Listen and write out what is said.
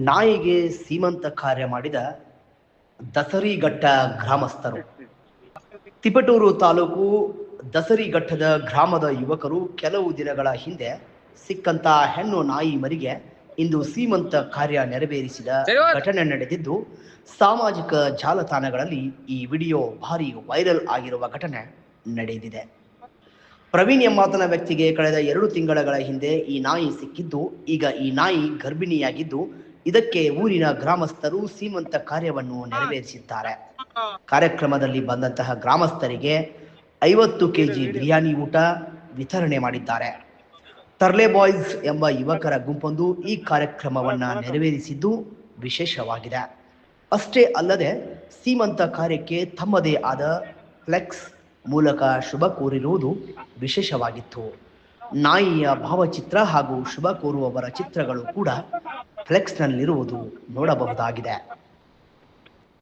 ನಾಯಿಗೆ ಸೀಮಂತ ಕಾರ್ಯ ಮಾಡಿದ ದಸರಿಘಟ್ಟ ಗ್ರಾಮಸ್ಥರು. ತಿಪಟೂರು ತಾಲೂಕು ದಸರಿಘಟ್ಟದ ಗ್ರಾಮದ ಯುವಕರು ಕೆಲವು ದಿನಗಳ ಹಿಂದೆ ಸಿಕ್ಕಂತ ಹೆಣ್ಣು ನಾಯಿ ಮರಿಗೆ ಇಂದು ಸೀಮಂತ ಕಾರ್ಯ ನೆರವೇರಿಸಿದ ಘಟನೆ ನಡೆದಿದ್ದು, ಸಾಮಾಜಿಕ ಜಾಲತಾಣಗಳಲ್ಲಿ ಈ ವಿಡಿಯೋ ಭಾರಿ ವೈರಲ್ ಆಗಿರುವ ಘಟನೆ ನಡೆದಿದೆ. ಪ್ರವೀಣ್ ಎಂಬಾತನ ವ್ಯಕ್ತಿಗೆ ಕಳೆದ 2 ತಿಂಗಳ ಹಿಂದೆ ಈ ನಾಯಿ ಸಿಕ್ಕಿದ್ದು, ಈಗ ಈ ನಾಯಿ ಗರ್ಭಿಣಿಯಾಗಿದ್ದು, ಇದಕ್ಕೆ ಊರಿನ ಗ್ರಾಮಸ್ಥರು ಸೀಮಂತ ಕಾರ್ಯವನ್ನು ನೆರವೇರಿಸಿದ್ದಾರೆ. ಕಾರ್ಯಕ್ರಮದಲ್ಲಿ ಬಂದಂತಹ ಗ್ರಾಮಸ್ಥರಿಗೆ 50 ಕೆಜಿ ಬಿರಿಯಾನಿ ಊಟ ವಿತರಣೆ ಮಾಡಿದ್ದಾರೆ. ತರ್ಲೆ ಬಾಯ್ಸ್ ಎಂಬ ಯುವಕರ ಗುಂಪೊಂದು ಈ ಕಾರ್ಯಕ್ರಮವನ್ನು ನೆರವೇರಿಸಿದ್ದು ವಿಶೇಷವಾಗಿದೆ. ಅಷ್ಟೇ ಅಲ್ಲದೆ ಸೀಮಂತ ಕಾರ್ಯಕ್ಕೆ ತಮ್ಮದೇ ಆದ ಫ್ಲೆಕ್ಸ್ ಮೂಲಕ ಶುಭ ಕೋರಿರುವುದು ವಿಶೇಷವಾಗಿತ್ತು. ನಾಯಿಯ ಭಾವಚಿತ್ರ ಹಾಗೂ ಶುಭ ಕೋರುವವರ ಚಿತ್ರಗಳು ಕೂಡ ಫ್ಲೆಕ್ಸ್ನಲ್ಲಿರುವುದು ನೋಡಬಹುದಾಗಿದೆ.